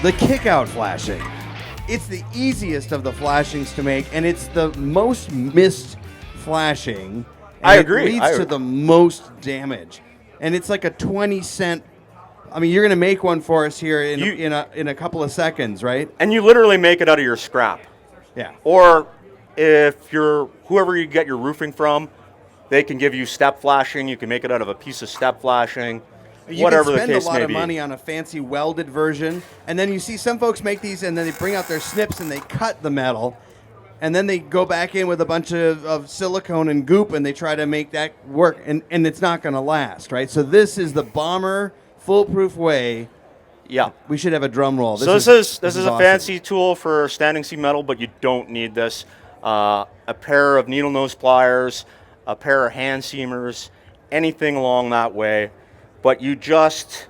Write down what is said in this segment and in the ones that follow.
the Kickout flashing. It's the easiest of the flashings to make, and it's the most missed flashing. I agree. It leads to the most damage. And it's like a 20-cent. I mean, you're going to make one for us here in a couple of seconds, right? And you literally make it out of your scrap. Yeah. Or if you're whoever you get your roofing from, they can give you step flashing. You can make it out of a piece of step flashing. Whatever the case may be. You can spend a lot of money on a fancy welded version, and then you see some folks make these, and then they bring out their snips and they cut the metal, and then they go back in with a bunch of silicone and goop, and they try to make that work, and it's not going to last, right? So this is the bomber foolproof way. Yeah. We should have a drum roll. This is a awesome. fancy tool for standing seam metal, but you don't need this. A pair of needle nose pliers, a pair of hand seamers, anything along that way. But you just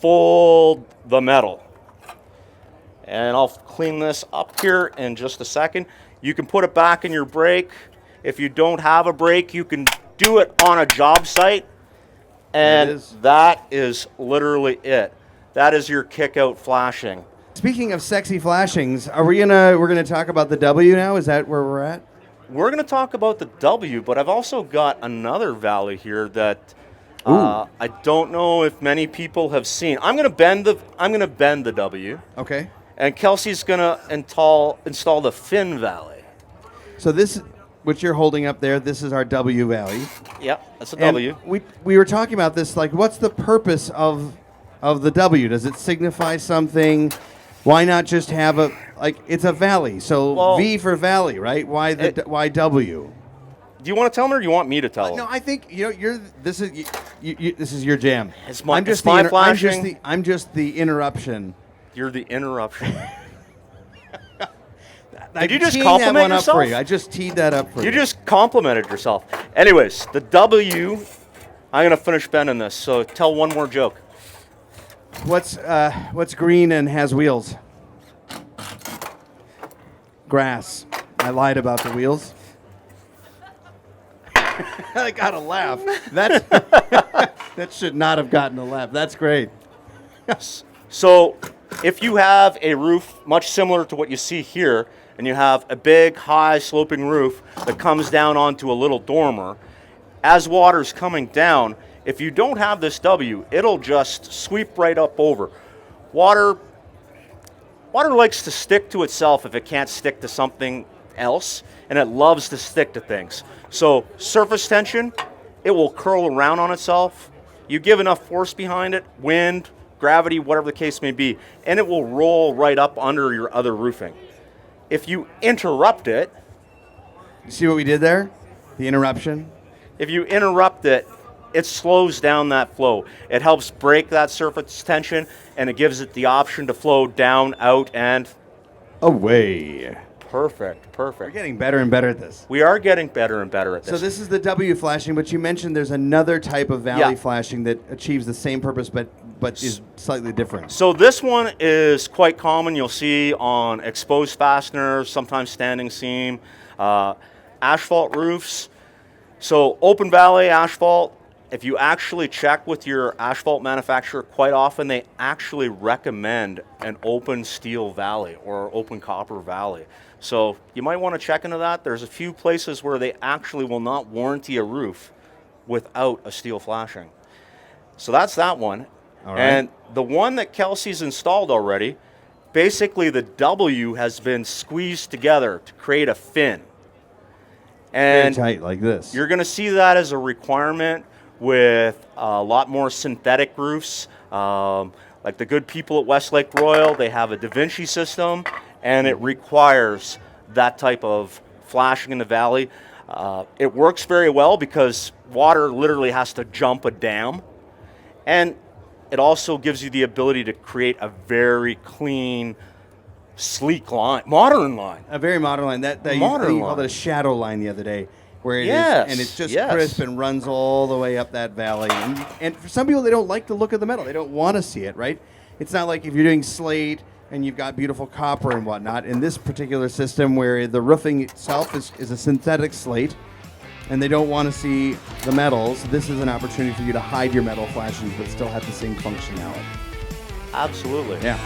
fold the metal. And I'll clean this up here in just a second. You can put it back in your brake. If you don't have a brake, you can do it on a job site. And that is literally it. That is your Kickout flashing. Speaking of sexy flashings, we're gonna talk about the W now? Is that where we're at? We're gonna talk about the W, but I've also got another valley here that I don't know if many people have seen. I'm gonna bend the W. Okay. And Kelsey's gonna install the fin valley. So this, what you're holding up there, this is our W valley. Yep, that's a W. We were talking about this, like, what's the purpose of the W? Does it signify something? Why not just have it's a valley? So V for valley, right? Why W? Do you want to tell them, or do you want me to tell them? No, I think this is your jam. I'm just flashing. I'm just the interruption. You're the interruption. Did you just compliment yourself? For you. I just teed that up for you. You just complimented yourself. Anyways, the W, I'm going to finish bending this, so tell one more joke. What's green and has wheels? Grass. I lied about the wheels. I got a laugh. That should not have gotten a laugh. That's great. So if you have a roof much similar to what you see here, and you have a big, high, sloping roof that comes down onto a little dormer, as water's coming down, if you don't have this W, it'll just sweep right up over. Water likes to stick to itself if it can't stick to something else, and it loves to stick to things. So surface tension, it will curl around on itself. You give enough force behind it, wind, gravity, whatever the case may be, and it will roll right up under your other roofing. If you interrupt it... You see what we did there? The interruption? If you interrupt it, it slows down that flow. It helps break that surface tension, and it gives it the option to flow down, out, and... away. Perfect. We're getting better and better at this. We are getting better and better at this. So this is the W flashing, but you mentioned there's another type of valley flashing that achieves the same purpose, but is slightly different. So this one is quite common. You'll see on exposed fasteners, sometimes standing seam, asphalt roofs. So open valley asphalt, if you actually check with your asphalt manufacturer, quite often they actually recommend an open steel valley or open copper valley. So you might want to check into that. There's a few places where they actually will not warranty a roof without a steel flashing. So that's that one. All right. And the one that Kelsey's installed already, basically the W has been squeezed together to create a fin. And very tight like this. You're going to see that as a requirement with a lot more synthetic roofs. Like the good people at Westlake Royal, they have a Da Vinci system, and it requires that type of flashing in the valley. It works very well because water literally has to jump a dam, and it also gives you the ability to create a very clean, sleek line, modern line. A very modern line. That you called it a shadow line the other day, where it is, and it's just crisp and runs all the way up that valley. And for some people, they don't like the look of the metal. They don't want to see it, right? It's not like if you're doing slate and you've got beautiful copper and whatnot. In this particular system, where the roofing itself is a synthetic slate, and they don't want to see the metals, this is an opportunity for you to hide your metal flashings but still have the same functionality. Absolutely. Yeah.